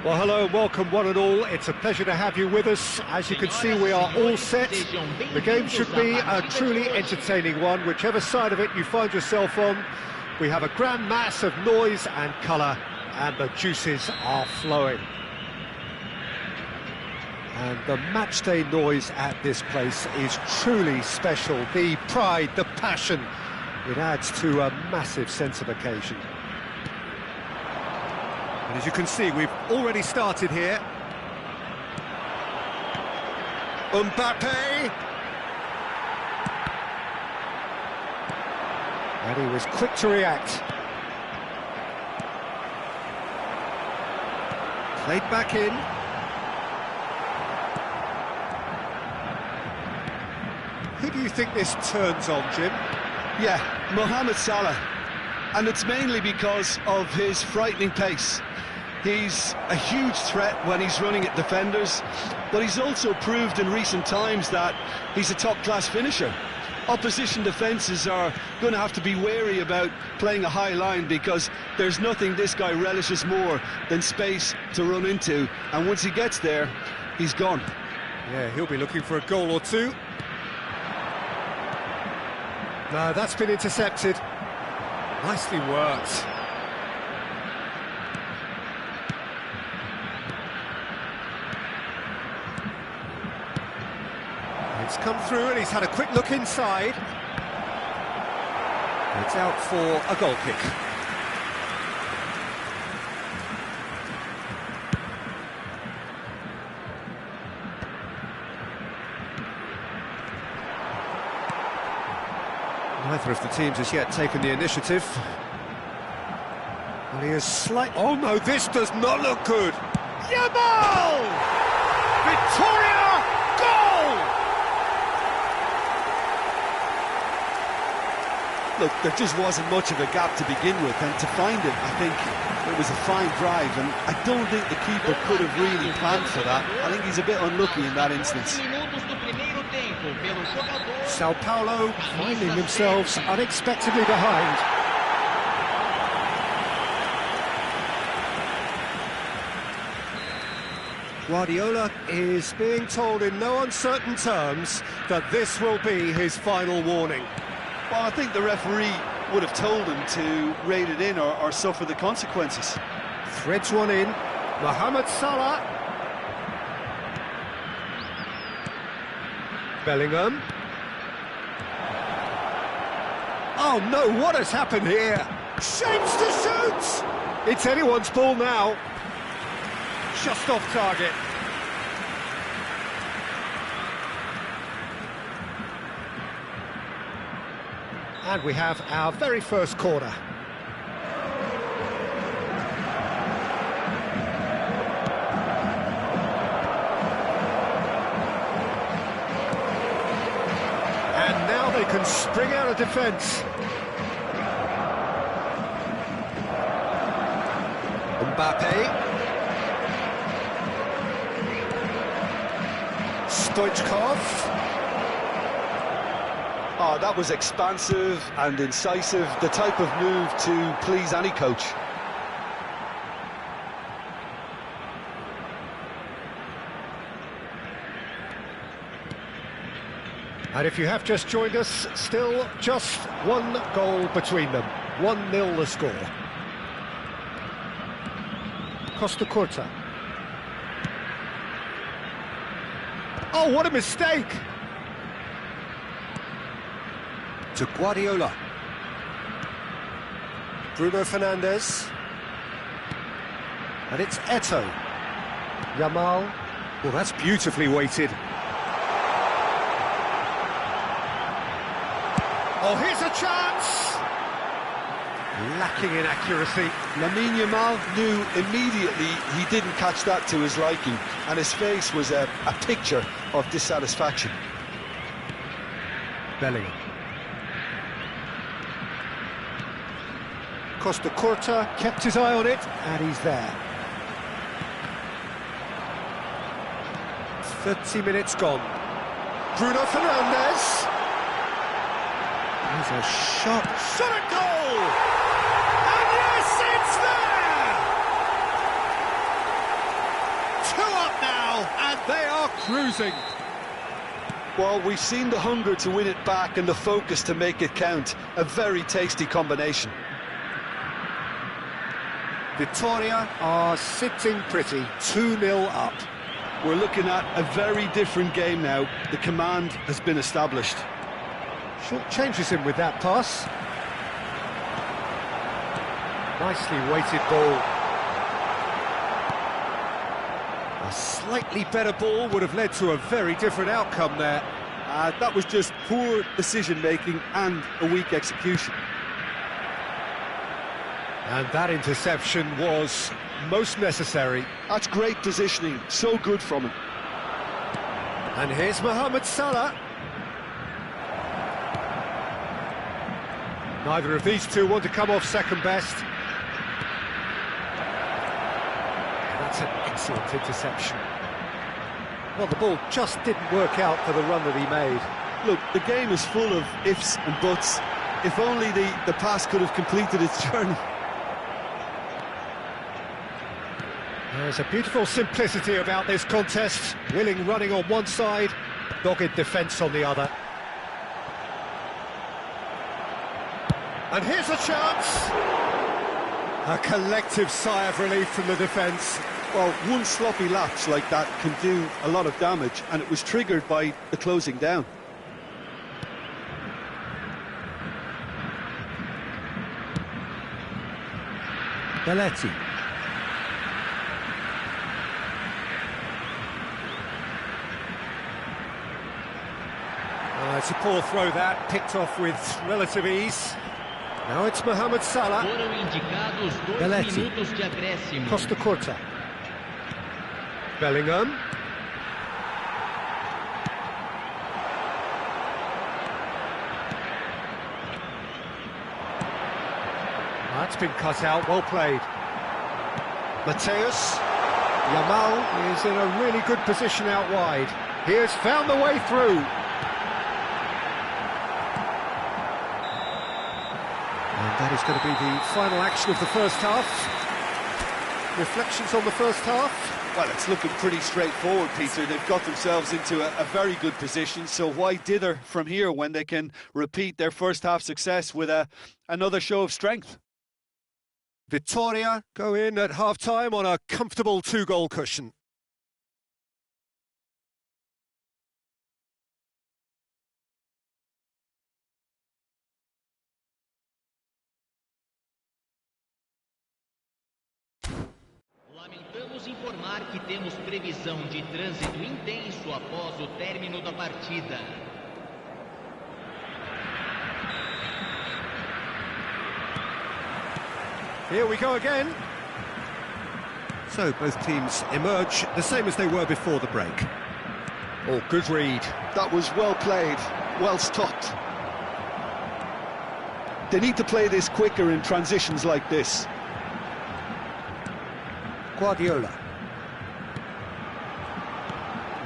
Well, hello and welcome one and all. It's a pleasure to have you with us. As you can see, we are all set. The game should be a truly entertaining one, whichever side of it you find yourself on. We have a grand mass of noise and colour, and the juices are flowing. And the matchday noise at this place is truly special. The pride, the passion, it adds to a massive sense of occasion. And as you can see, we've already started here. Mbappe! And he was quick to react. Played back in. Who do you think this turns on, Jim? Yeah, Mohamed Salah. And it's mainly because of his frightening pace. He's a huge threat when he's running at defenders, but he's also proved in recent times that he's a top-class finisher. Opposition defences are going to have to be wary about playing a high line because there's nothing this guy relishes more than space to run into, and once he gets there, he's gone. Yeah, he'll be looking for a goal or two. No, that's been intercepted. Nicely worked. It's come through and he's had a quick look inside. It's out for a goal kick. Neither of the teams has yet taken the initiative. And he is oh no, this does not look good! Yamal! Victoria! Goal! Look, there just wasn't much of a gap to begin with, and to find it, I think it was a fine drive, and I don't think the keeper could have really planned for that. I think he's a bit unlucky in that instance. Sao Paulo finding themselves unexpectedly behind. Guardiola is being told in no uncertain terms that this will be his final warning. Well, I think the referee would have told him to rein it in or suffer the consequences. Threads one in. Mohamed Salah. Bellingham. Oh no, what has happened here? Shapes to shoot! It's anyone's ball now. Just off target. And we have our very first corner. And now they can spring out of defence. Mbappe. Stoichkov. Oh, that was expansive and incisive, the type of move to please any coach. And if you have just joined us, still just one goal between them. 1-0 the score. Costa Curta. Oh, what a mistake! To Guardiola. Bruno Fernandes. And it's Eto'o. Yamal. Well, that's beautifully weighted. Oh, here's a chance! Lacking in accuracy. Lamine Yamal knew immediately he didn't catch that to his liking, and his face was a picture of dissatisfaction. Bellingham. Costa Curta kept his eye on it, and he's there. 30 minutes gone. Bruno Fernandes. There's a shot at goal! And yes, it's there! cruising. Well, we've seen the hunger to win it back and the focus to make it count. A very tasty combination. Vitoria are sitting pretty, 2-0 up. We're looking at a very different game now. The command has been established. Short changes him with that pass. Nicely weighted ball. A slightly better ball would have led to a very different outcome there. That was just poor decision-making and a weak execution. And that interception was most necessary. That's great positioning, so good from him. And here's Mohamed Salah. Neither of these two want to come off second best. And that's an excellent interception. Well, the ball just didn't work out for the run that he made. Look, the game is full of ifs and buts. If only the pass could have completed its journey. There's a beautiful simplicity about this contest. Willing running on one side, dogged defence on the other. And here's a chance! A collective sigh of relief from the defence. Well, one sloppy lapse like that can do a lot of damage, and it was triggered by the closing down. Belletti. It's a poor throw that, picked off with relative ease. Now it's Mohamed Salah. Belletti. Costa Curta. Bellingham. That's been cut out, well played. Mateus. Yamal is in a really good position out wide. He has found the way through. And that is going to be the final action of the first half. Reflections on the first half? Well, it's looking pretty straightforward, Peter. They've got themselves into a very good position, so why dither from here when they can repeat their first half success with another show of strength? Vitoria go in at half-time on a comfortable 2-goal cushion. Lamentamos informar que temos previsão de trânsito intenso após o término da partida. Here we go again. So both teams emerge the same as they were before the break. Oh, good read. That was well played, well stopped. They need to play this quicker in transitions like this. Guardiola.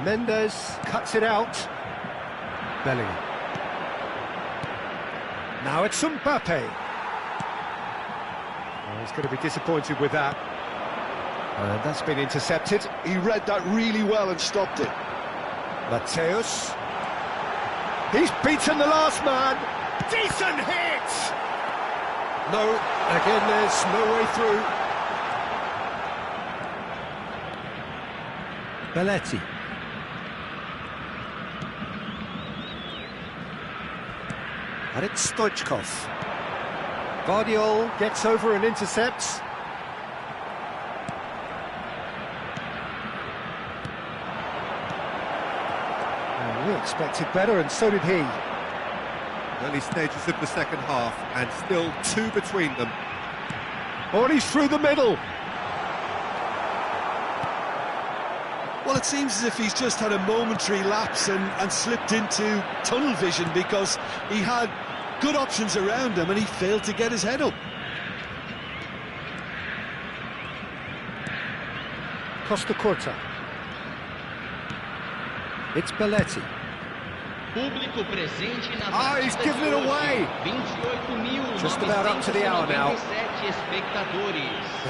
Mendes cuts it out. Bellingham. Now it's Mbappe. Oh, he's going to be disappointed with that. That's been intercepted. He read that really well and stopped it. Mateus. He's beaten the last man. Decent hit! No, again there's no way through. Belletti. And it's Stoichkov. Guardiola gets over and intercepts. We expected better, and so did he. Early stages of the second half, and still 2 between them. Oh, and he's through the middle. Well, it seems as if he's just had a momentary lapse and slipped into tunnel vision, because he had good options around him and he failed to get his head up. Costa Curta. It's Belletti. He's given it away. Just about up to the hour now.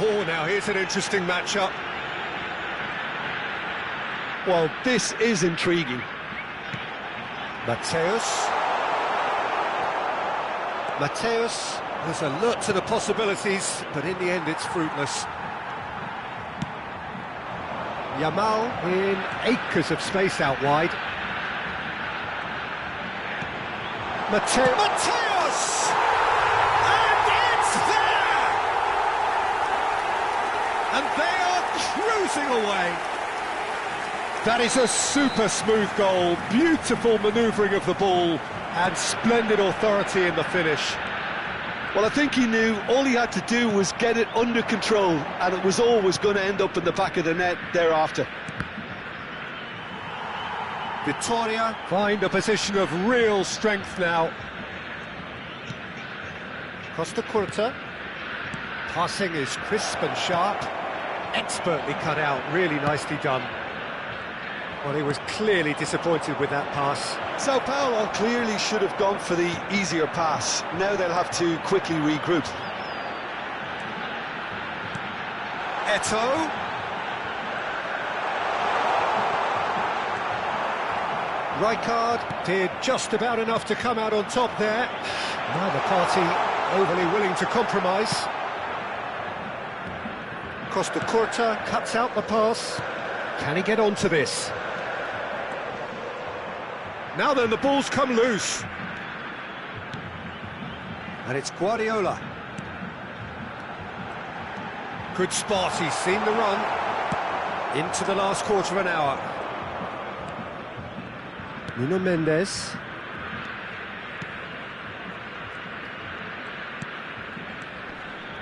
Oh, now here's an interesting matchup. Well, this is intriguing. Mateus. There's alert to the possibilities, but in the end it's fruitless. Yamal in acres of space out wide. Mateus! And it's there! And they are cruising away. That is a super smooth goal, beautiful manoeuvring of the ball, and splendid authority in the finish. Well, I think he knew all he had to do was get it under control, and it was always going to end up in the back of the net thereafter. Vitória find a position of real strength now. Costa Curta. Passing is crisp and sharp. Expertly cut out, really nicely done. Well, he was clearly disappointed with that pass. Sao Paulo clearly should have gone for the easier pass. Now they'll have to quickly regroup. Eto'o. Rijkaard did just about enough to come out on top there. Neither party overly willing to compromise. Costa Curta cuts out the pass. Can he get onto this? Now then, the ball's come loose. And it's Guardiola. Good spot, he's seen the run. Into the last quarter of an hour. Nuno Mendes.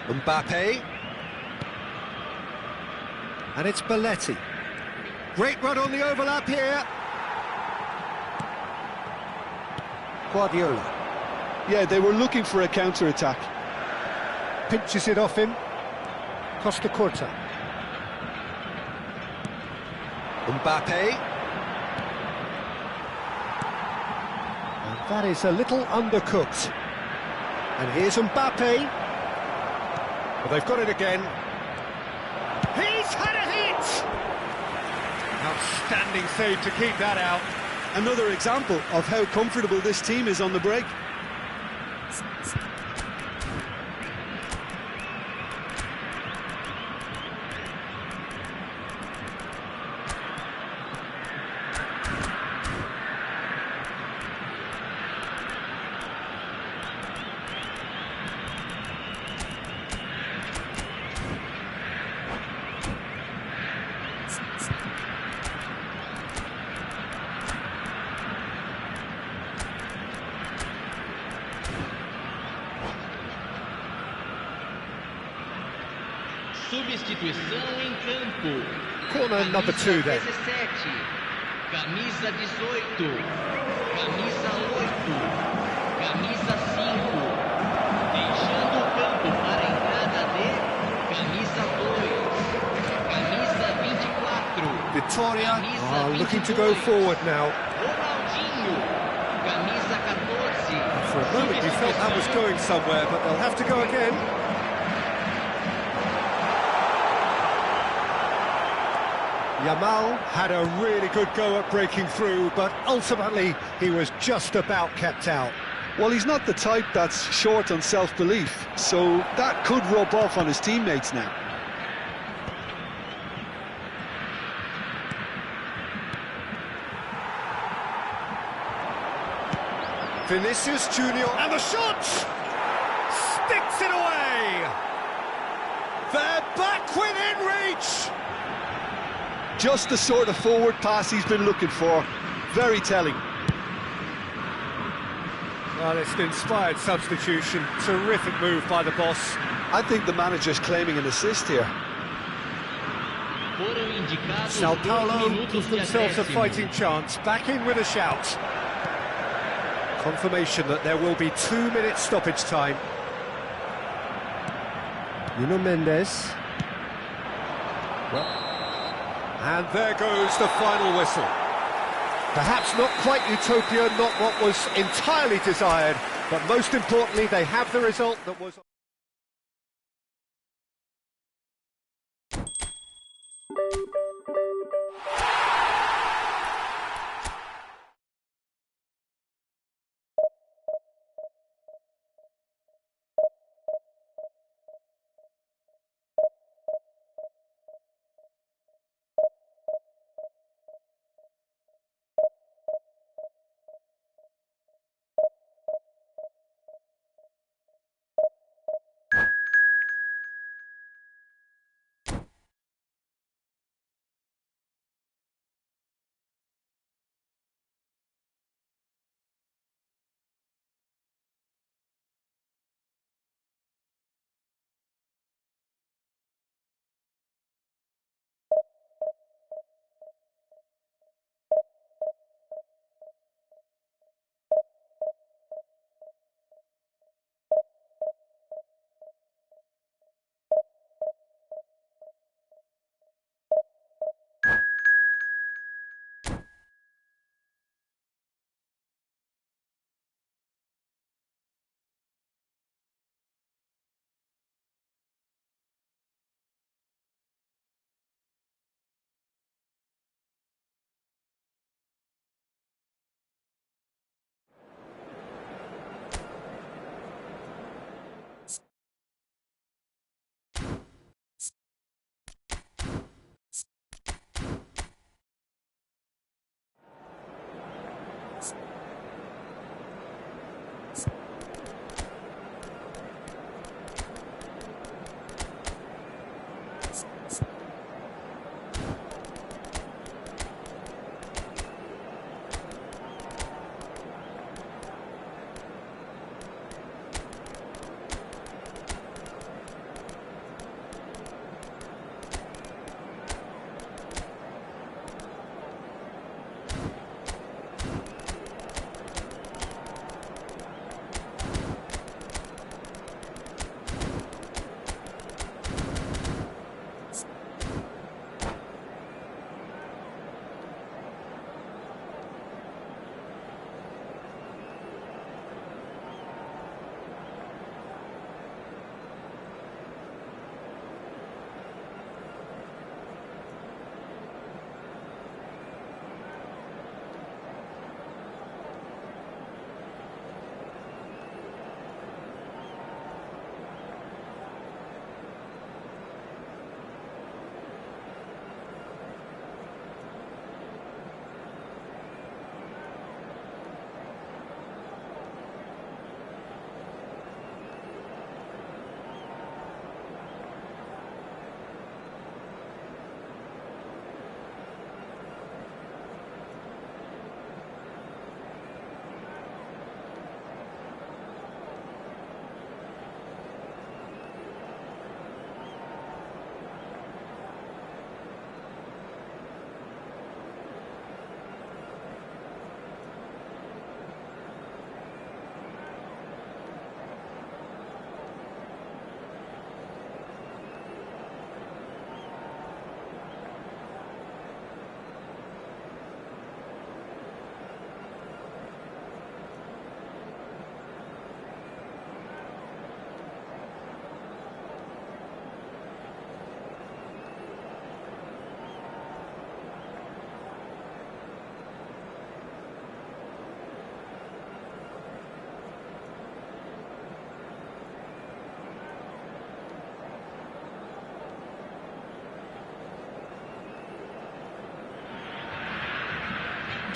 Mbappe. And it's Belletti. Great run on the overlap here. Guardiola. Yeah, they were looking for a counter-attack. Pinches it off him. Costa Curta. Mbappe. And that is a little undercooked. And here's Mbappe. Well, they've got it again. He's had a hit! Outstanding save to keep that out. Another example of how comfortable this team is on the break. Substituição em campo. Corner number 2 then. Camisa 18, camisa 8, camisa 5, deixando o campo para a entrada de camisa 2, camisa 24. Vitória looking to go forward now. Ronaldinho, camisa 14. For a moment you felt that was going somewhere, but they'll have to go again. Yamal had a really good go at breaking through, but ultimately he was just about kept out. Well, he's not the type that's short on self-belief, so that could rub off on his teammates now. Vinicius Junior, and the shot! Sticks it away! They're back within reach! Just the sort of forward pass he's been looking for. Very telling. Well, it's an inspired substitution. Terrific move by the boss. I think the manager's claiming an assist here. Sao Paulo give themselves a fighting chance. Back in with a shout. Confirmation that there will be 2-minute stoppage time. Nuno Mendes. And there goes the final whistle. Perhaps not quite utopia, not what was entirely desired, but most importantly, they have the result that was...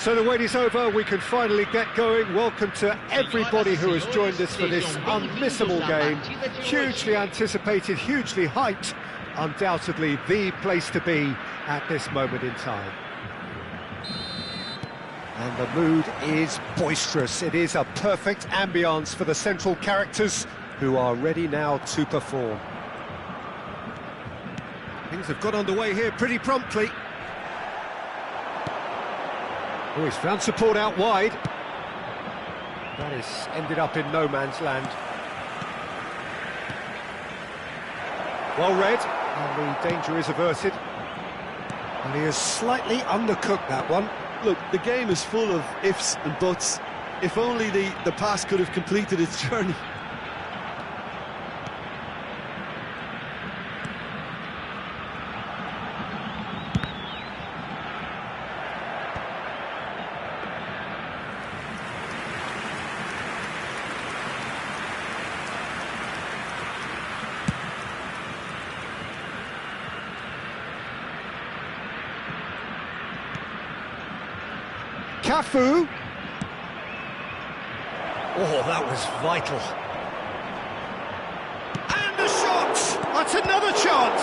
So the wait is over, we can finally get going. Welcome to everybody who has joined us for this unmissable game. Hugely anticipated, hugely hyped. Undoubtedly the place to be at this moment in time. And the mood is boisterous. It is a perfect ambience for the central characters who are ready now to perform. Things have got underway here pretty promptly. Oh, he's found support out wide. That has ended up in no man's land. Well read, and the danger is averted. And he has slightly undercooked that one. Look, the game is full of ifs and buts. If only the pass could have completed its journey. Cafu. Oh, that was vital. And a shot! That's another chance!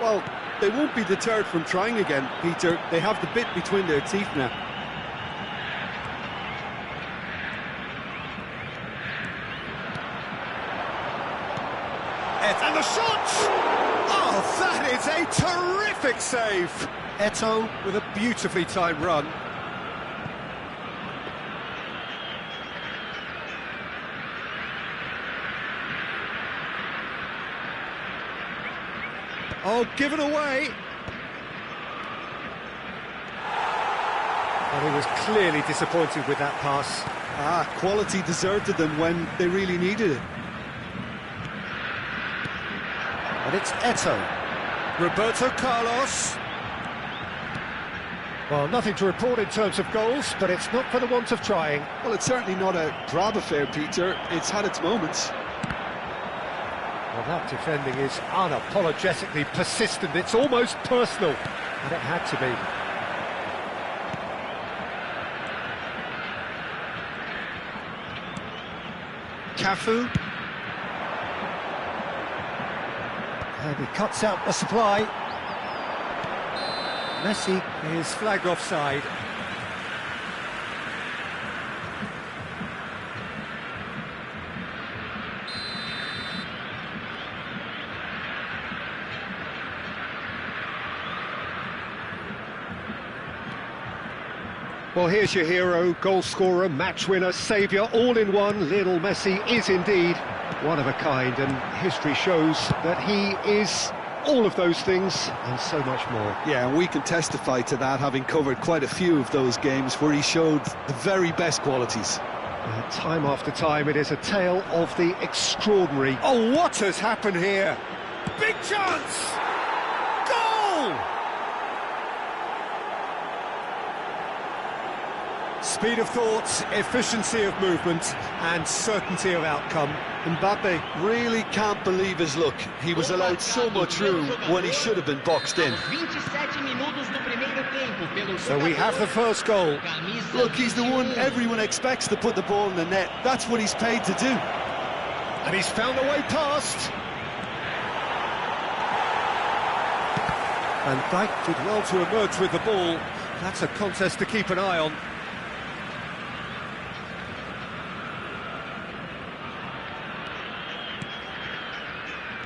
Well, they won't be deterred from trying again, Peter. They have the bit between their teeth now. And the shot! Oh, that is a terrific save! Eto'o with a beautifully timed run. Oh, given away. And he was clearly disappointed with that pass. Quality deserted them when they really needed it. And it's Eto'o. Roberto Carlos. Well, nothing to report in terms of goals, but it's not for the want of trying. Well, it's certainly not a drab affair, Peter. It's had its moments. Well, that defending is unapologetically persistent. It's almost personal, and it had to be. Cafu. And he cuts out the supply. Messi is flagged offside. Well, here's your hero, goal scorer, match winner, saviour, all in one. Lionel Messi is indeed one of a kind, and history shows that he is all of those things and so much more. Yeah, and we can testify to that, having covered quite a few of those games where he showed the very best qualities. Time after time, it is a tale of the extraordinary. Oh, what has happened here? Big chance! Goal! Speed of thought, efficiency of movement, and certainty of outcome. Mbappe really can't believe his luck. He was allowed so much room when he should have been boxed in. So we have the first goal. Look, he's the one everyone expects to put the ball in the net. That's what he's paid to do. And he's found a way past. And Dijk did well to emerge with the ball. That's a contest to keep an eye on.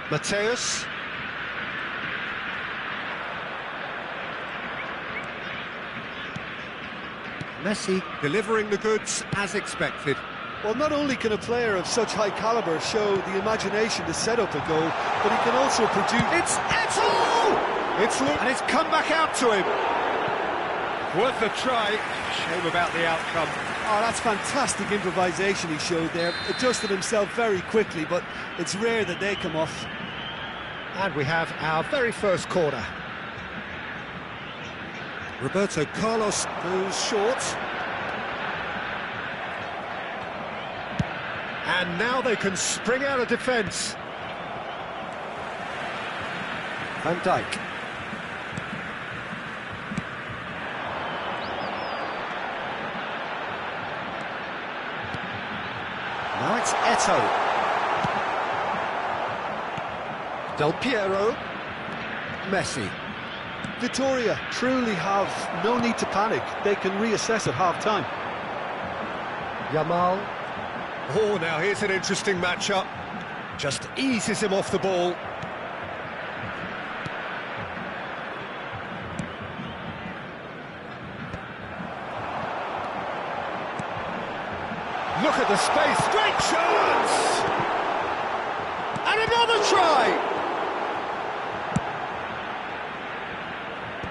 Mateus. Messi delivering the goods as expected. Well, not only can a player of such high calibre show the imagination to set up a goal, but he can also produce... It's Eto'o! It's looked and it's come back out to him. Worth a try. Shame about the outcome. Oh, that's fantastic improvisation he showed there. Adjusted himself very quickly, but it's rare that they come off. And we have our very first corner. Roberto Carlos goes short. And now they can spring out of defence. Van Dijk. Now it's Eto. Del Piero. Messi. Vitoria truly have no need to panic. They can reassess at half-time. Yamal. Oh, now here's an interesting matchup. Just eases him off the ball. Look at the space, great chance! And another try!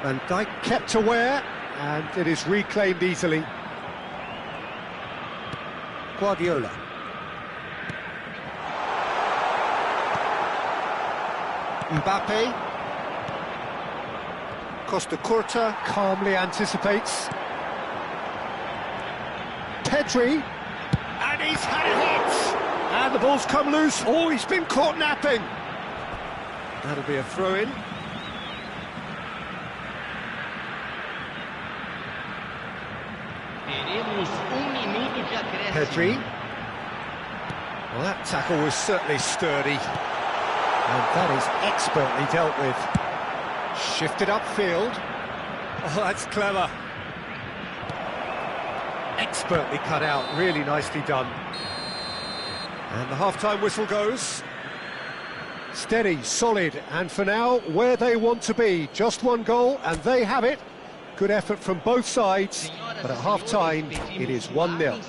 Van Dijk kept aware, and it is reclaimed easily. Guardiola. Mbappe. Costa Curta calmly anticipates. Pedri. And he's had it hit! And the ball's come loose. Oh, he's been caught napping. That'll be a throw-in. Pedri. Well, that tackle was certainly sturdy. And that is expertly dealt with. Shifted upfield. Oh, that's clever. Expertly cut out, really nicely done. And the half-time whistle goes. Steady, solid, and for now, where they want to be. Just one goal, and they have it. Good effort from both sides, but at half-time, it is 1-0.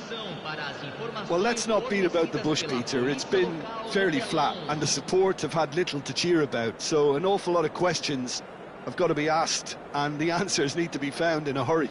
Well, let's not beat about the bush, Peter. It's been fairly flat, and the support have had little to cheer about, so an awful lot of questions have got to be asked, and the answers need to be found in a hurry.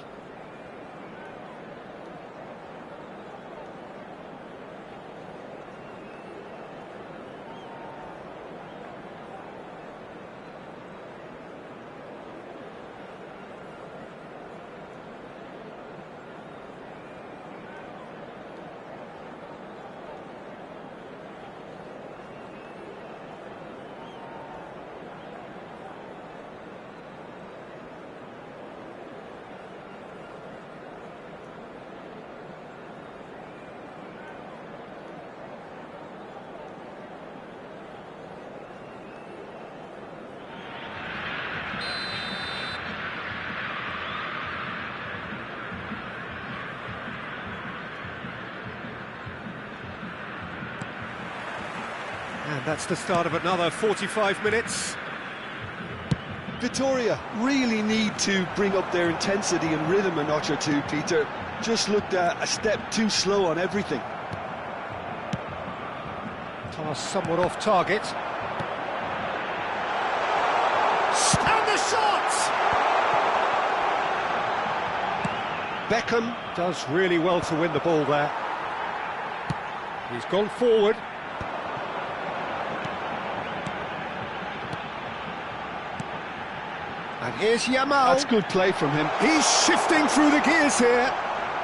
And that's the start of another 45 minutes. Vitoria really need to bring up their intensity and rhythm a notch or two, Peter. Just looked a step too slow on everything. Pass somewhat off target. And the shot! Beckham does really well to win the ball there. He's gone forward. And here's Yamal. That's good play from him. He's shifting through the gears here.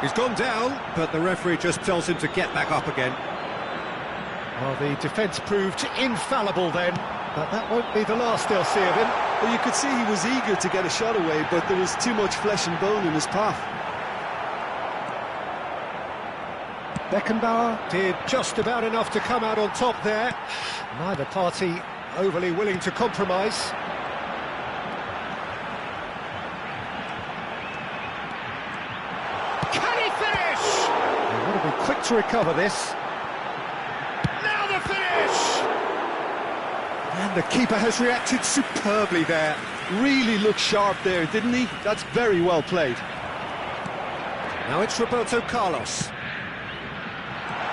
He's gone down, but the referee just tells him to get back up again. Well, the defence proved infallible then, but that won't be the last they'll see of him. Well, you could see he was eager to get a shot away, but there was too much flesh and bone in his path. Beckenbauer did just about enough to come out on top there. Neither party overly willing to compromise. Quick to recover this. Now the finish! And the keeper has reacted superbly there. Really looked sharp there, didn't he? That's very well played. Now it's Roberto Carlos.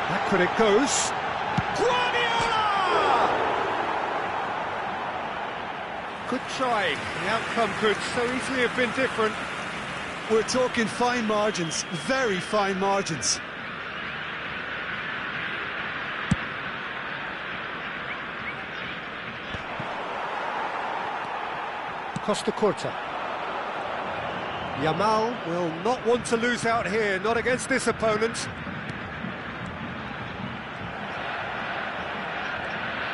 Back when it goes. Guardiola! Good try. The outcome could so easily have been different. We're talking fine margins, very fine margins. Costa Curta. Yamal will not want to lose out here, not against this opponent.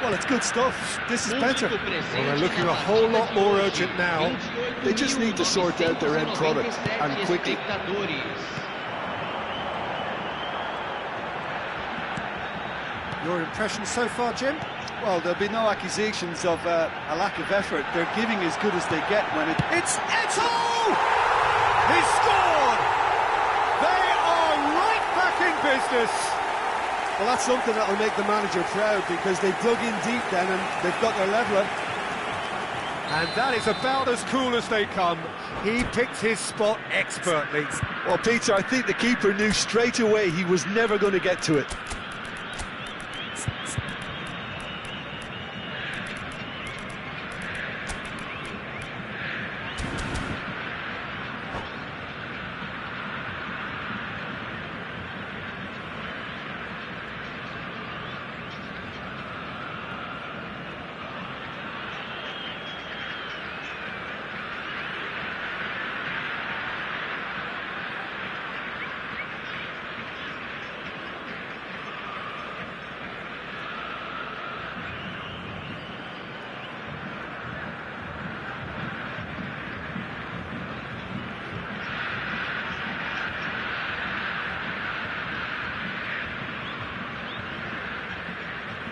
Well, it's good stuff. This is better. Well, they're looking a whole lot more urgent now. They just need to sort out their end product, and quickly. Your impression so far, Jim? Well, there'll be no accusations of a lack of effort. They're giving as good as they get when it... It's Eto'o! He's scored! They are right back in business! Well, that's something that'll make the manager proud, because they dug in deep then and they've got their leveller. And that is about as cool as they come. He picked his spot expertly. Well, Peter, I think the keeper knew straight away he was never going to get to it.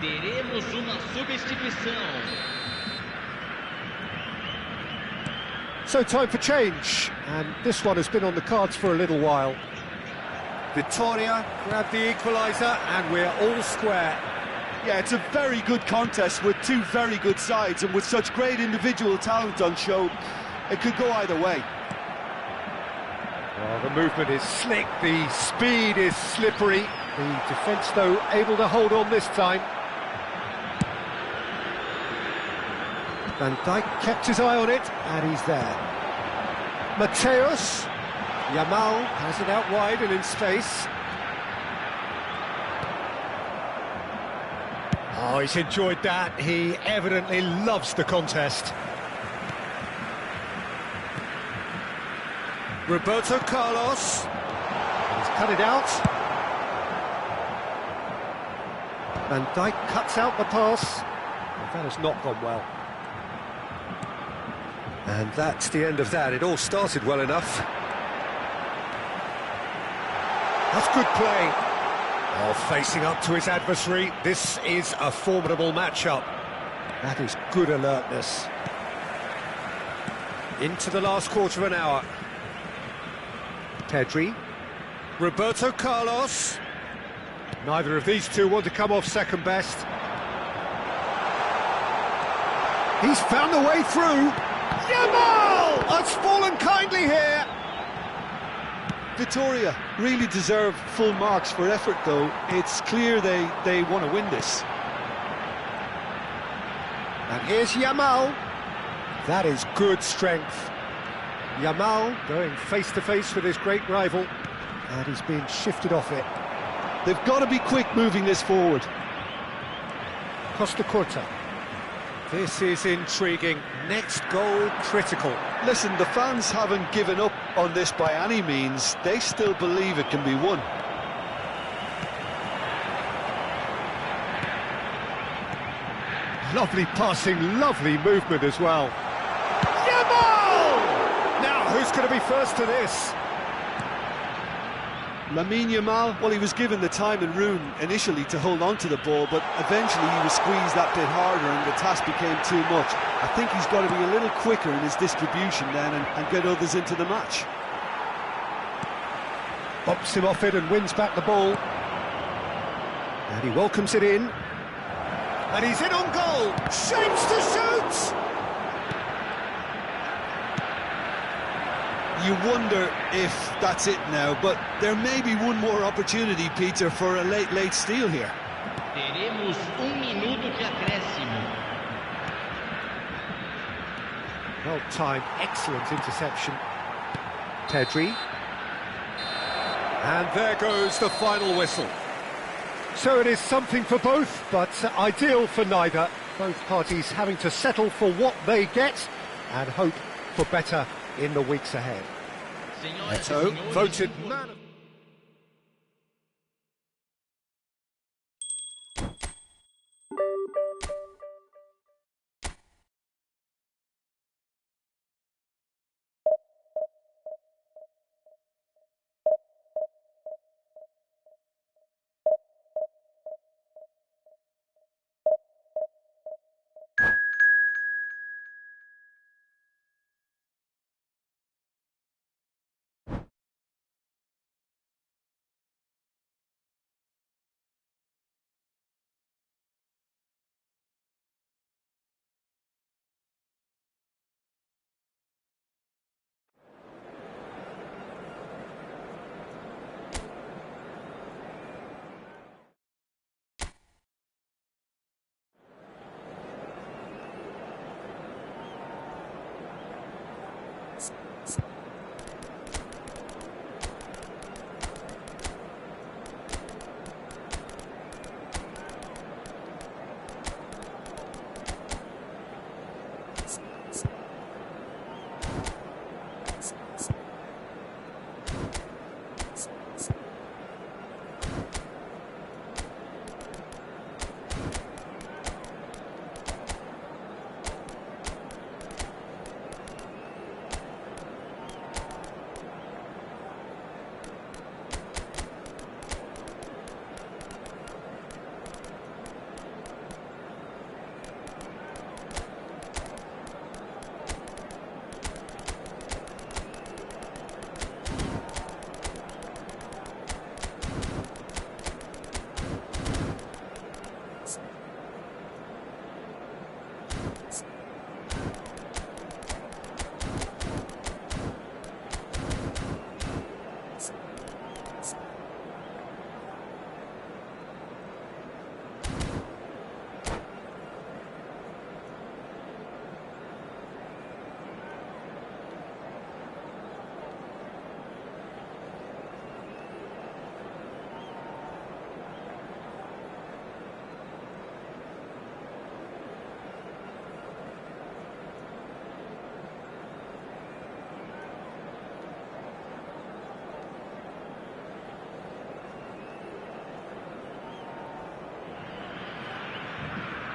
Teremos uma substituição. So time for change, and this one has been on the cards for a little while. Vitoria grabbed the equaliser, and we're all square. Yeah, it's a very good contest with two very good sides, and with such great individual talent on show, it could go either way. Well, the movement is slick, the speed is slippery. The defence, though, able to hold on this time. Van Dijk kept his eye on it, and he's there. Mateus, Yamal has it out wide and in space. Oh, he's enjoyed that. He evidently loves the contest. Roberto Carlos. He's cut it out. Van Dijk cuts out the pass. And that has not gone well. And that's the end of that. It all started well enough. That's good play. Oh, facing up to his adversary. This is a formidable matchup. That is good alertness. Into the last quarter of an hour. Pedri. Roberto Carlos. Neither of these two want to come off second best. He's found the way through. Yamal has fallen kindly here. Vitoria really deserve full marks for effort, though. It's clear they want to win this. And here's Yamal. That is good strength. Yamal going face-to-face with his great rival, and he's been shifted off it. They've got to be quick moving this forward. Costa Curta. This is intriguing. Next goal critical. Listen, the fans haven't given up on this by any means. They still believe it can be won. Lovely passing, lovely movement as well. Yamal! Now, who's going to be first to this? Lamine Yamal, well, he was given the time and room initially to hold on to the ball, but eventually he was squeezed that bit harder and the task became too much. I think he's got to be a little quicker in his distribution then and get others into the match. Bumps him off it and wins back the ball. And he welcomes it in. And he's in on goal. Shapes to shoot! You wonder if that's it now, but there may be one more opportunity, Peter, for a late steal here. Teremos minuto de acréscimo. Well timed, excellent interception. Pedri. And there goes the final whistle. So it is something for both, but ideal for neither. Both parties having to settle for what they get and hope for better in the weeks ahead. Eto'o voted man of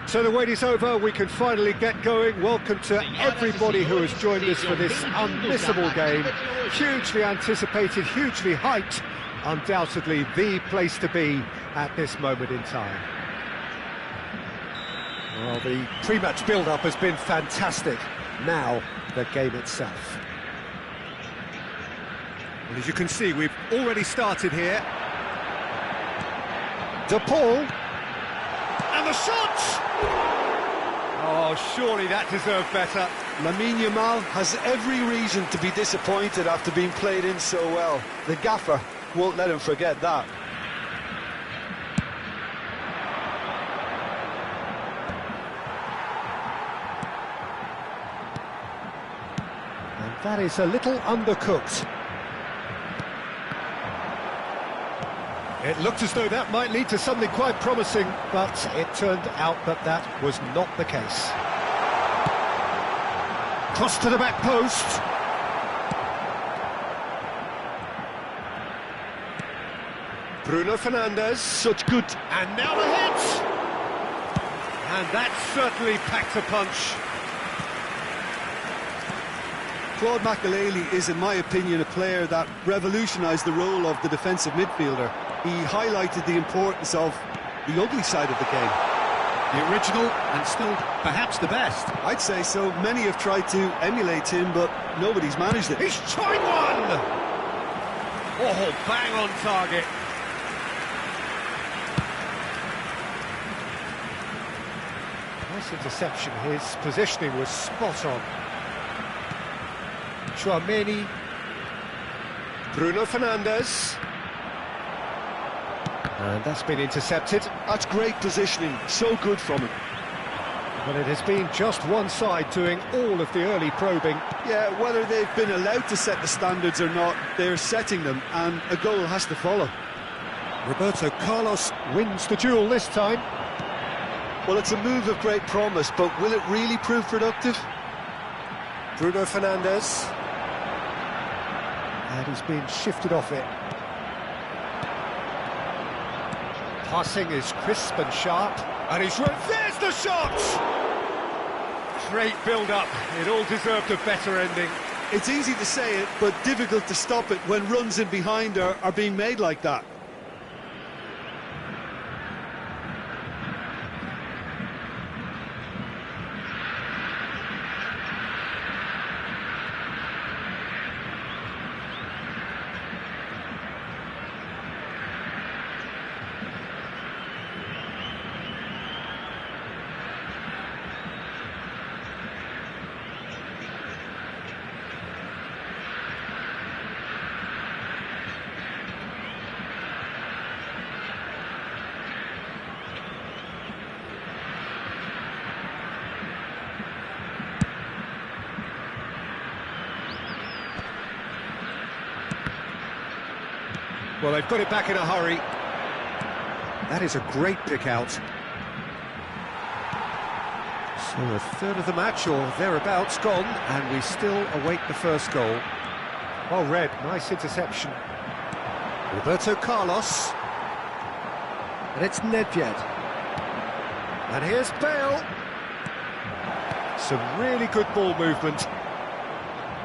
So the wait is over, we can finally get going. Welcome to everybody who has joined us for this unmissable game. Hugely anticipated, hugely hyped, undoubtedly the place to be at this moment in time. Well, the pre-match build-up has been fantastic. Now, the game itself. Well, as you can see, we've already started here. De Paul. And the shot! Oh, surely that deserved better. Lamine Yamal has every reason to be disappointed after being played in so well. The gaffer won't let him forget that. And that is a little undercooked. It looked as though that might lead to something quite promising, but it turned out that that was not the case. Cross to the back post. Bruno Fernandes. Such good... And now the hit! And that certainly packed a punch. Claude Makelele is, in my opinion, a player that revolutionised the role of the defensive midfielder. He highlighted the importance of the ugly side of the game. The original and still perhaps the best. I'd say so. Many have tried to emulate him, but nobody's managed it. He's tried one! Oh, bang on target. Nice interception. His positioning was spot on. Chouameni. Bruno Fernandes. And that's been intercepted. That's great positioning, so good from him. But it has been just one side doing all of the early probing. Yeah, whether they've been allowed to set the standards or not, they're setting them, and a goal has to follow. Roberto Carlos wins the duel this time. Well, it's a move of great promise, but will it really prove productive? Bruno Fernandes. And he's been shifted off it. Passing is crisp and sharp. And he's run. There's the shot! Great build-up. It all deserved a better ending. It's easy to say it, but difficult to stop it when runs in behind are being made like that. Well, they've got it back in a hurry. That is a great pick out. So a third of the match, or thereabouts, gone, and we still await the first goal. Well read, nice interception. Roberto Carlos. And it's Nedved. And here's Bale. Some really good ball movement.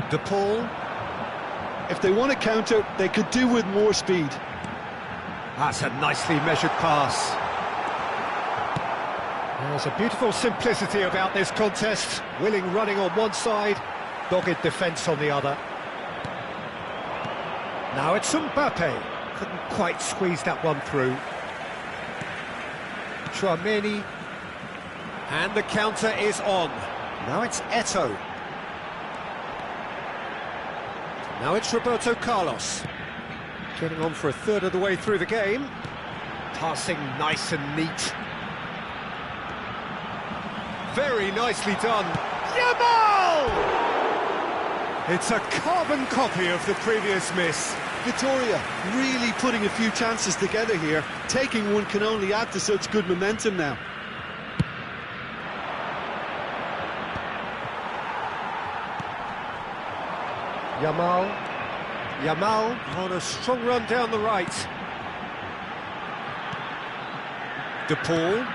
De Paul. If they want to counter, they could do with more speed. That's a nicely measured pass. There's a beautiful simplicity about this contest. Willing running on one side, dogged defence on the other. Now it's Mbappe. Couldn't quite squeeze that one through. Chouameni. And the counter is on. Now it's Eto'o. Now it's Roberto Carlos. Getting on for a third of the way through the game. Passing nice and neat. Very nicely done. Yamal! It's a carbon copy of the previous miss. Vitoria really putting a few chances together here. Taking one can only add to such good momentum now. Yamal on a strong run down the right. De Paul.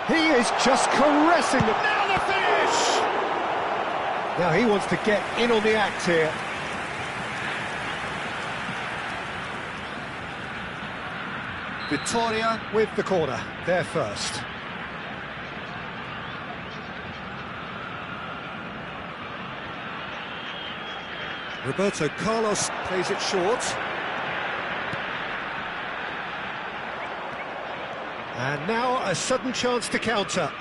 He is just caressing them. Now the finish! Now he wants to get in on the act here. Vitoria With the corner, there first. Roberto Carlos plays it short. And now a sudden chance to counter.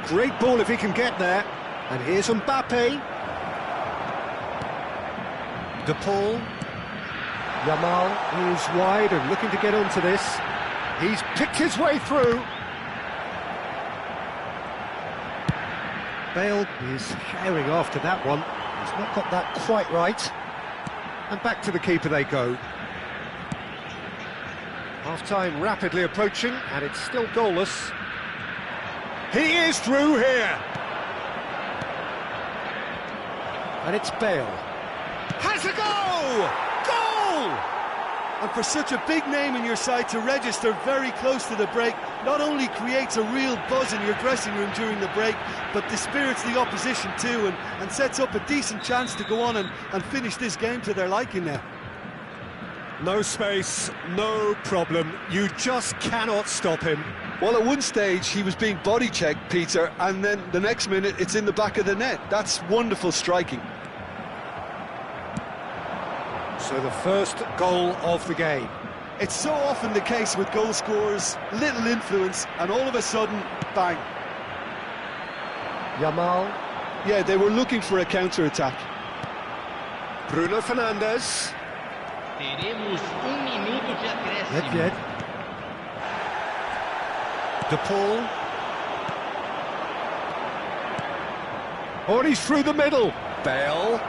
Great ball if he can get there. And here's Mbappe. De Paul. Yamal is wide and looking to get onto this. He's picked his way through. Bale is herring after that one. He's not got that quite right. And back to the keeper they go. Half-time rapidly approaching, and it's still goalless. He is through here! And it's Bale. Has a goal! Goal! And for such a big name in your side to register very close to the break, not only creates a real buzz in your dressing room during the break, but dispirits the opposition too, and sets up a decent chance to go on and finish this game to their liking now. No space, no problem. You just cannot stop him. Well, at one stage he was being body checked, Peter, and then the next minute it's in the back of the net. That's wonderful striking. So the first goal of the game. It's so often the case with goal scorers, little influence, and all of a sudden, bang. Yamal. Yeah, they were looking for a counter-attack. Bruno Fernandes. Teremos minuto de acréscimo. Nedved. De Paul. Oh, and he's through the middle. Bale.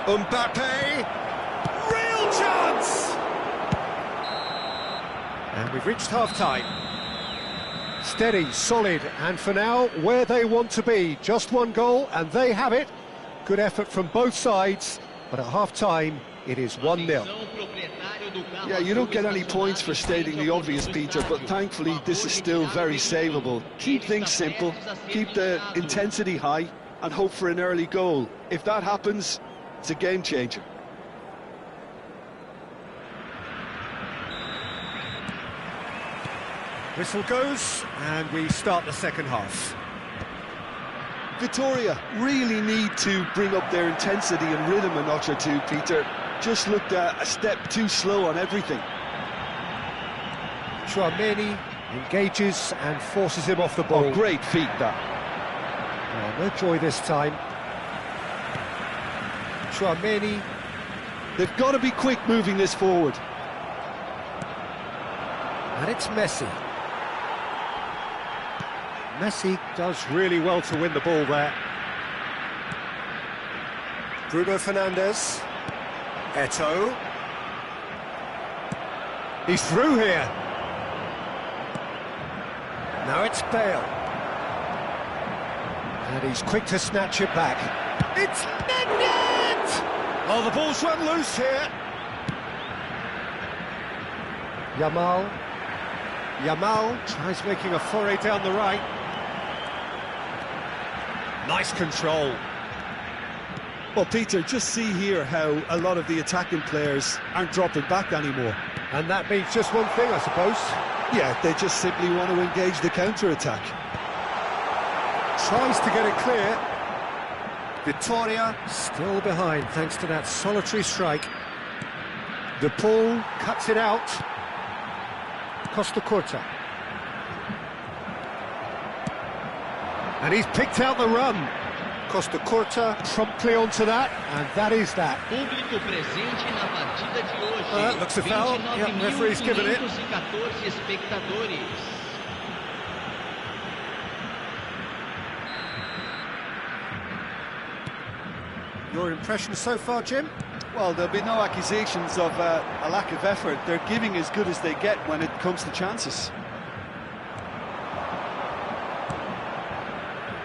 Mbappe. Real chance! And we've reached half-time. Steady, solid, and for now, where they want to be. Just one goal, and they have it. Good effort from both sides, but at half-time, it is 1-0. Yeah, you don't get any points for stating the obvious, Peter, but thankfully this is still very savable. Keep things simple, keep the intensity high, and hope for an early goal. If that happens, it's a game changer. Whistle goes, and we start the second half. Vitoria really need to bring up their intensity and rhythm a notch or two, Peter. Just looked a step too slow on everything. Chouameni engages and forces him off the ball. Oh, great feat, that. No joy this time. Chouameni. They've got to be quick moving this forward. And it's Messi. Messi does really well to win the ball there. Bruno Fernandes. Eto'o. He's through here. Now it's Bale. And he's quick to snatch it back. It's Nedved! Oh, the ball's run loose here. Yamal. Yamal tries making a foray down the right. Nice control. Well, Peter, just see here how a lot of the attacking players aren't dropping back anymore. And that means just one thing, I suppose. Yeah, they just simply want to engage the counter-attack. Tries to get it clear. Vitoria Still behind, thanks to that solitary strike. De Paul cuts it out. Costa Curta. And he's picked out the run. Costa Curta promptly onto that, and that is that. Público presente na partida de hoje. That looks a foul. Yep, referee's given it. 29.514 espectadores. Your impression so far, Jim? Well, there'll be no accusations of a lack of effort. They're giving as good as they get when it comes to chances.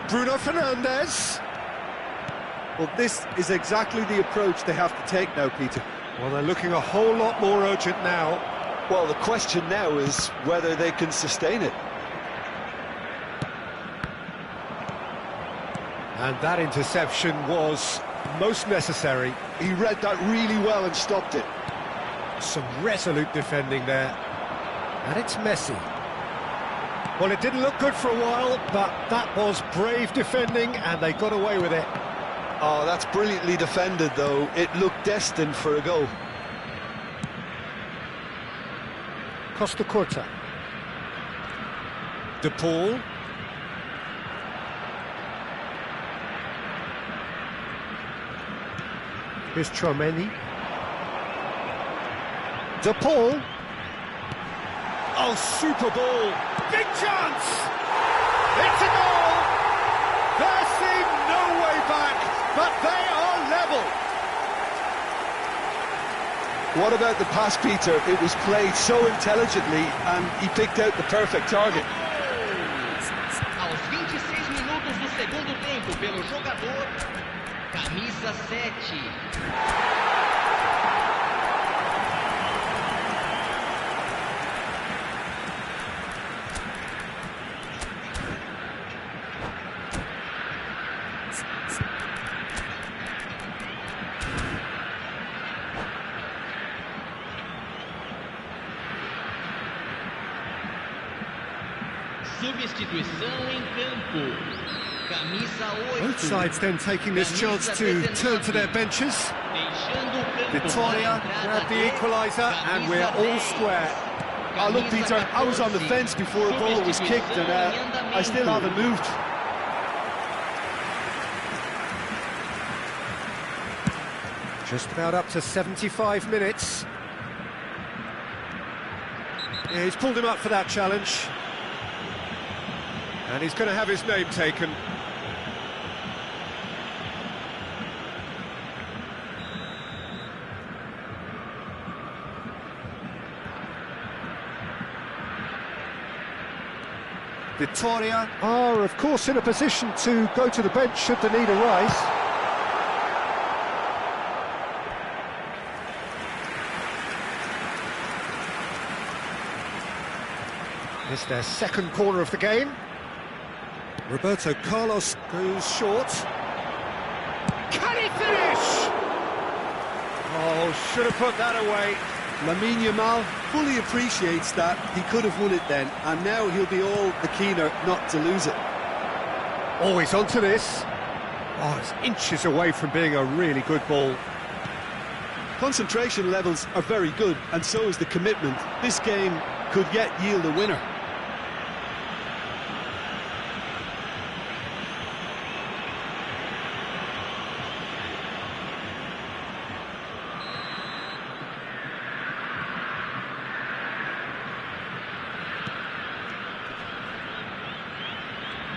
Bruno Fernandes. Well, this is exactly the approach they have to take now, Peter. Well, they're looking a whole lot more urgent now. Well, the question now is whether they can sustain it. And that interception was most necessary. He read that really well and stopped it. Some resolute defending there. And it's Messi. Well, it didn't look good for a while, but that was brave defending, and they got away with it. Oh, that's brilliantly defended, though. It looked destined for a goal. Costa Curta. De Paul. Here's Chouameni. De Paul. Oh, super ball. Big chance! It's a goal! There seemed no way back, but they are level. What about the pass, Peter? It was played so intelligently and he picked out the perfect target. Aos 26 minutos do segundo tempo, pelo jogador, camisa 7. Substituição em campo. Camisa 8. Both sides then taking this chance to turn to their benches. Victoria grabbed the equaliser, and we're all square. Oh, look, Peter, I was on the fence before a ball was kicked, and I still haven't moved. Just about up to 75 minutes. Yeah, he's pulled him up for that challenge. And he's going to have his name taken. Victoria are, of course, in a position to go to the bench should the need arise. It's their second corner of the game. Roberto Carlos goes short. Can he finish? Oh, should have put that away. Lamine Yamal fully appreciates that. He could have won it then, and now he'll be all the keener not to lose it. Always onto this. Oh, it's inches away from being a really good ball. Concentration levels are very good, and so is the commitment. This game could yet yield a winner.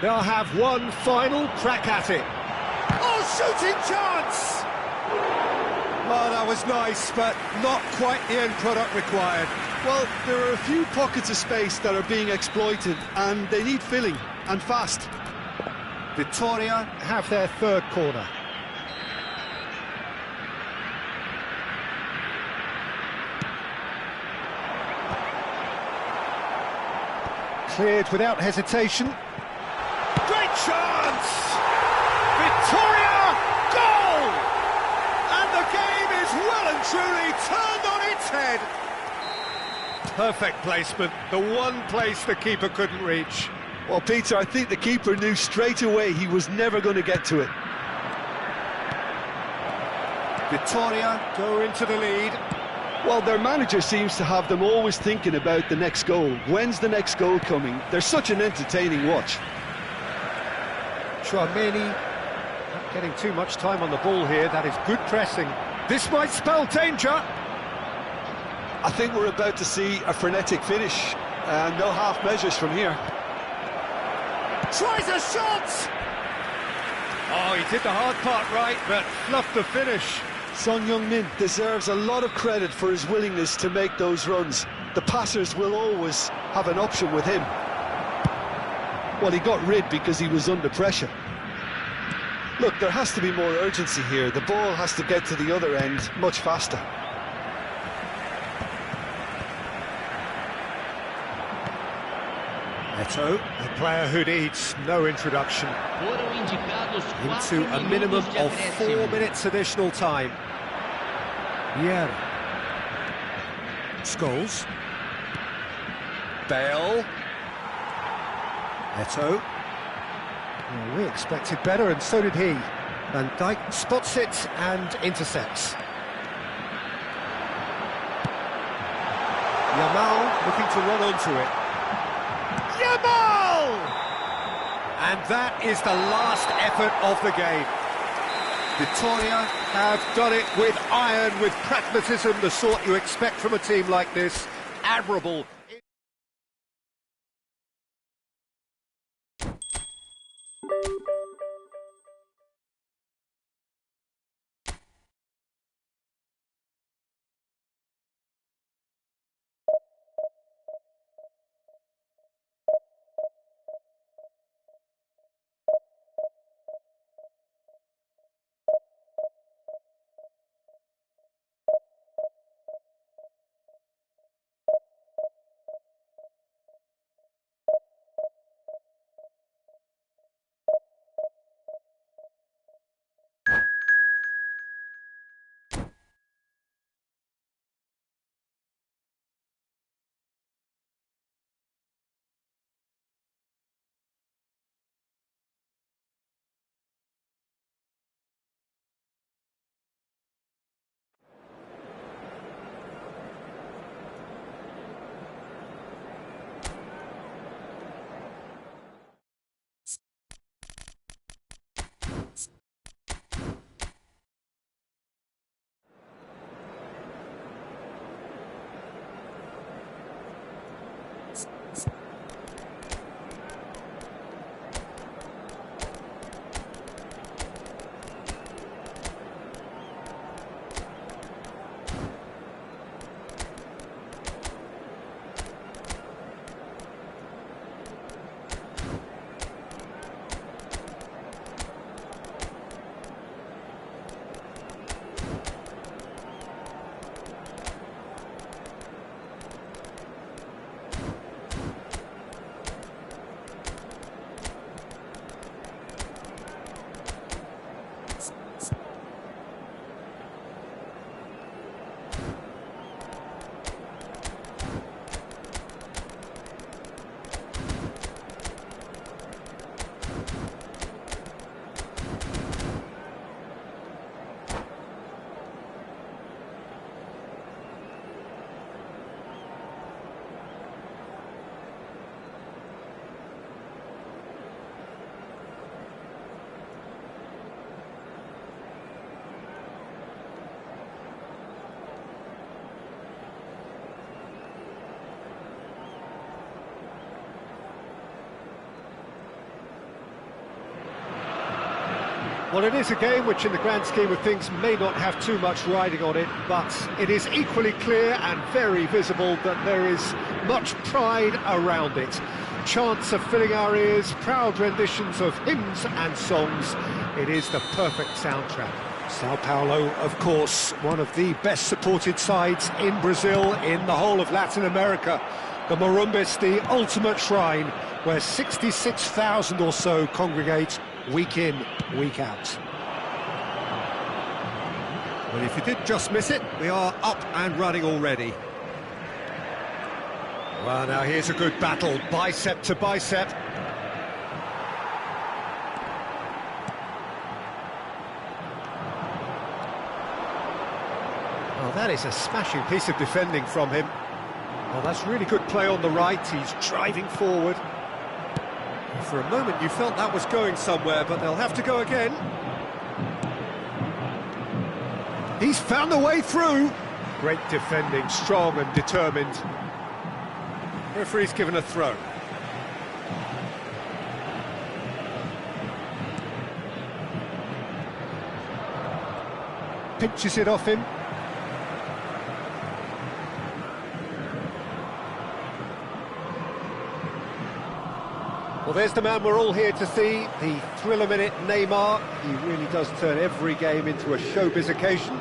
They'll have one final crack at it. Oh, shooting chance! Oh, that was nice, but not quite the end product required. Well, there are a few pockets of space that are being exploited, and they need filling, and fast. Victoria have their third corner. Cleared without hesitation. Great chance! Victoria, goal! And the game is well and truly turned on its head. Perfect placement, the one place the keeper couldn't reach. Well, Peter, I think the keeper knew straight away he was never going to get to it. Victoria go into the lead. Well, their manager seems to have them always thinking about the next goal. When's the next goal coming? They're such an entertaining watch. Chouameni not getting too much time on the ball here. That is good pressing. This might spell danger. I think we're about to see a frenetic finish, and no half measures from here. Tries a shot! Oh, he did the hard part right, but fluffed the finish. Son Heung-min deserves a lot of credit for his willingness to make those runs. The passers will always have an option with him. Well, he got rid because he was under pressure. Look, there has to be more urgency here. The ball has to get to the other end much faster. Neto, a player who needs no introduction. Foram indicados 4 Into a minimum minutos de of acréscimo. 4 minutes additional time. Yeah. Scholes. Bale. Neto. Well, we expected better, and so did he. Van Dijk spots it and intercepts. Yamal looking to run onto it. Yamal! And that is the last effort of the game. Victoria have done it with iron, with pragmatism, the sort you expect from a team like this. Admirable. Well, it is a game which in the grand scheme of things may not have too much riding on it, but it is equally clear and very visible that there is much pride around it. Chants are filling our ears, proud renditions of hymns and songs. It is the perfect soundtrack. Sao Paulo, of course, one of the best supported sides in Brazil, in the whole of Latin America. The Morumbis, the ultimate shrine, where 66,000 or so congregate week in, week out. Well, if you did just miss it, we are up and running already. Well, now here's a good battle, bicep to bicep. Well, that is a smashing piece of defending from him. Well, that's really good play on the right, he's driving forward. For a moment you felt that was going somewhere, but they'll have to go again. He's found a way through. Great defending, strong and determined. Referee's given a throw. Pinches it off him. Well, there's the man we're all here to see, the thriller-minute Neymar. He really does turn every game into a showbiz occasion.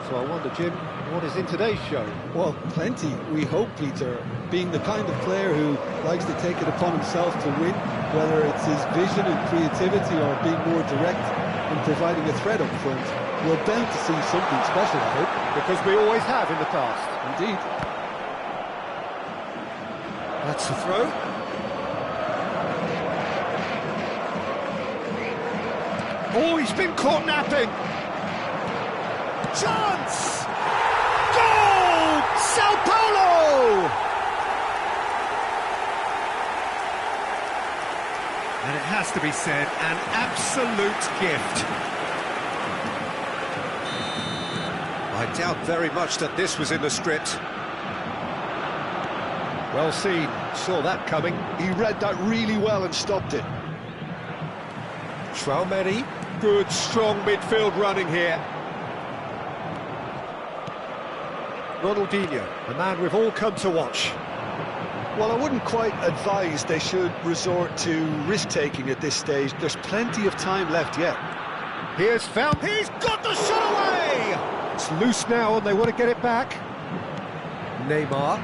So I wonder, Jim, what is in today's show? Well, plenty, we hope, Peter. Being the kind of player who likes to take it upon himself to win, whether it's his vision and creativity or being more direct in providing a threat up front, we're bound to see something special, I hope. Because we always have in the past. Indeed. That's the throw. Oh, he's been caught napping. Chance! Goal! Sao Paulo! And it has to be said, an absolute gift. I doubt very much that this was in the script. Well seen, saw that coming. He read that really well and stopped it. Traumeri, good strong midfield running here. Ronaldinho, the man we've all come to watch. Well, I wouldn't quite advise they should resort to risk-taking at this stage. There's plenty of time left yet. Here's found, he's got the shot away! It's loose now and they want to get it back. Neymar.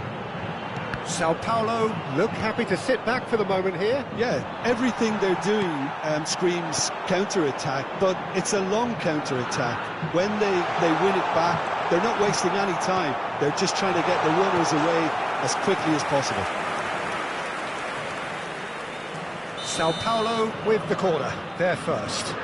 Sao Paulo look happy to sit back for the moment here. Yeah, everything they're doing screams counter-attack, but it's a long counter-attack. When they win it back, they're not wasting any time. They're just trying to get the runners away as quickly as possible. Sao Paulo with the corner, they're first.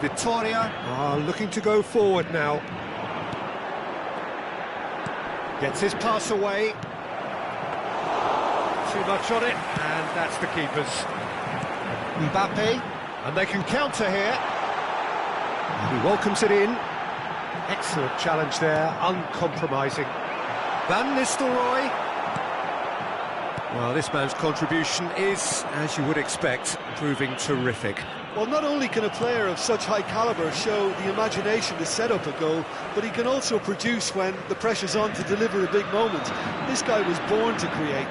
Vitoria are looking to go forward now. Gets his pass away. Too much on it, and that's the keeper's. Mbappe, and they can counter here. He welcomes it in. Excellent challenge there, uncompromising. Van Nistelrooy. Well, this man's contribution is, as you would expect, proving terrific. Well, not only can a player of such high calibre show the imagination to set up a goal, but he can also produce when the pressure's on to deliver a big moment. This guy was born to create.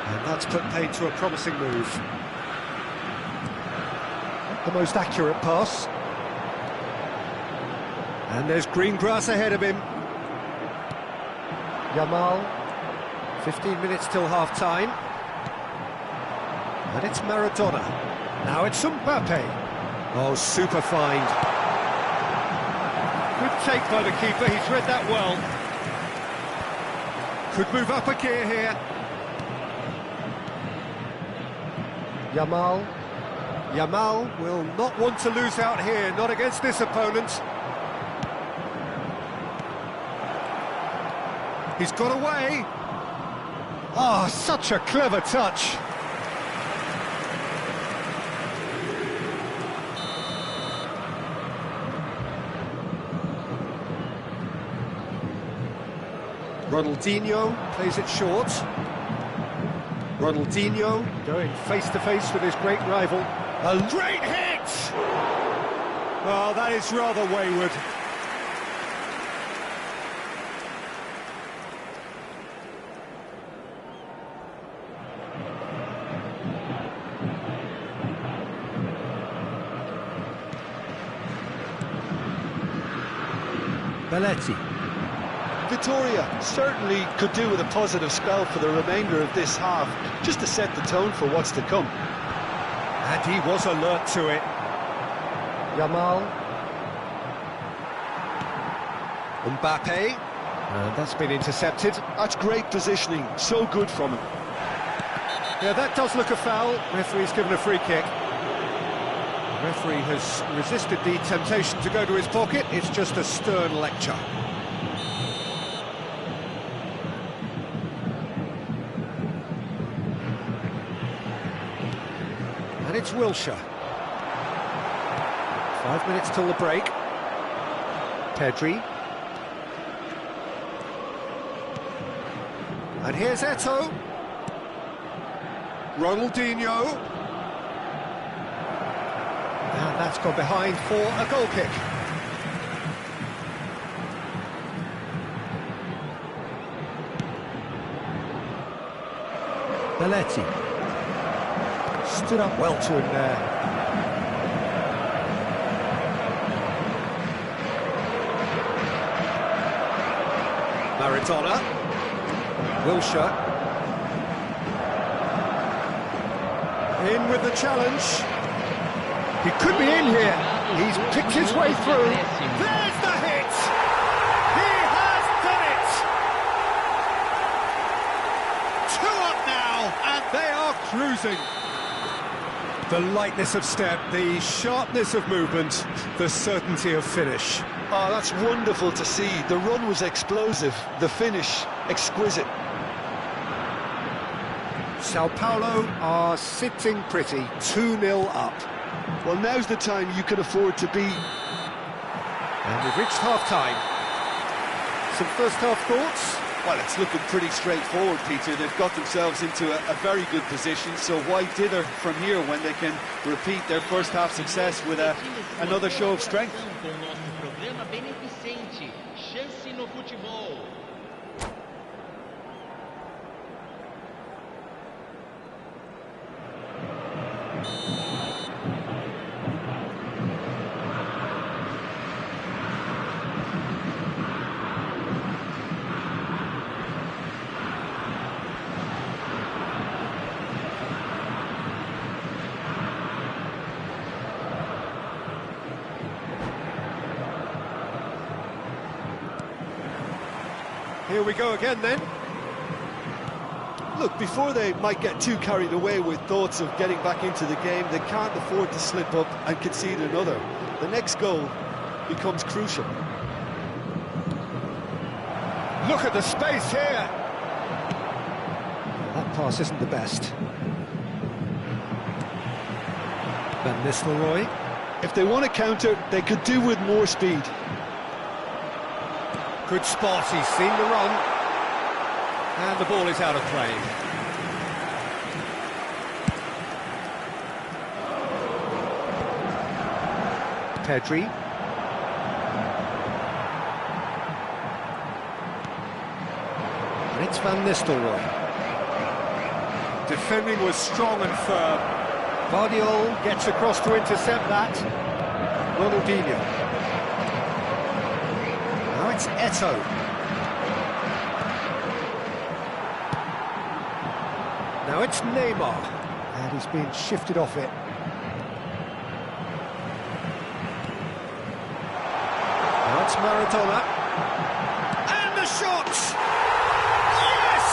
And that's put paid to a promising move. Not the most accurate pass. And there's green grass ahead of him. Yamal. 15 minutes till half-time. And it's Maradona. Now it's Mbappe. Oh, super find. Good take by the keeper, he's read that well. Could move up a gear here. Yamal. Yamal will not want to lose out here, not against this opponent. He's got away. Ah, oh, such a clever touch. Ronaldinho plays it short. Ronaldinho going face-to-face with his great rival. A great hit! Oh, that is rather wayward. Belletti. Vitoria certainly could do with a positive spell for the remainder of this half, just to set the tone for what's to come. And he was alert to it. Yamal. Mbappe. And that's been intercepted. That's great positioning, so good from him. Yeah, that does look a foul. Referee's given a free kick. The referee has resisted the temptation to go to his pocket. It's just a stern lecture. And it's Wilshere. 5 minutes till the break. Pedri. And here's Eto'o. Ronaldinho. And that's gone behind for a goal kick. Belletti. Stood up well to him there. Maradona. Wilshere. In with the challenge. He could be in here. He's picked his way through. There's the hit! He has done it! 2 up now, and they are cruising. The lightness of step, the sharpness of movement, the certainty of finish. Oh, that's wonderful to see. The run was explosive, the finish exquisite. Sao Paulo are sitting pretty, 2-0 up. Well, now's the time you can afford to be. And we've reached half-time. Some first-half thoughts? Well, it's looking pretty straightforward, Peter. They've got themselves into a very good position, so why dither from here when they can repeat their first-half success with another show of strength? Here we go again then. Look, before they might get too carried away with thoughts of getting back into the game, they can't afford to slip up and concede another. The next goal becomes crucial. Look at the space here. That pass isn't the best. Van Nistelrooy. If they want to counter, they could do with more speed. Good spot, he's seen the run. And the ball is out of play. Pedri. And it's Van Nistelrooy. Defending was strong and firm. Guardiola gets across to intercept that. Ronaldinho. Now it's Eto'o. Now it's Neymar. And he's been shifted off it. Now it's Maradona. And the shot! Yes!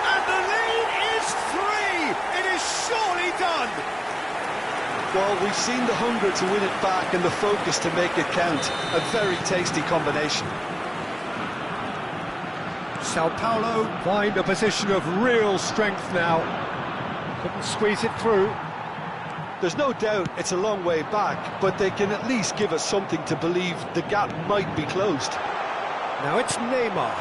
And the lead is 3! It is surely done! Well, we've seen the hunger to win it back and the focus to make it count. A very tasty combination. Sao Paulo find a position of real strength now. Couldn't squeeze it through. There's no doubt it's a long way back, but they can at least give us something to believe the gap might be closed. Now it's Neymar.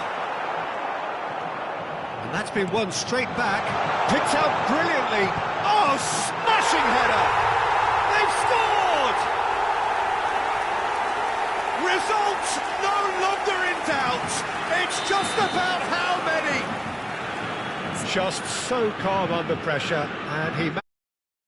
And that's been won straight back. Picked out brilliantly. Oh, smashing header! They've scored! Result no longer in doubt. It's just about how many. Just so calm under pressure, and he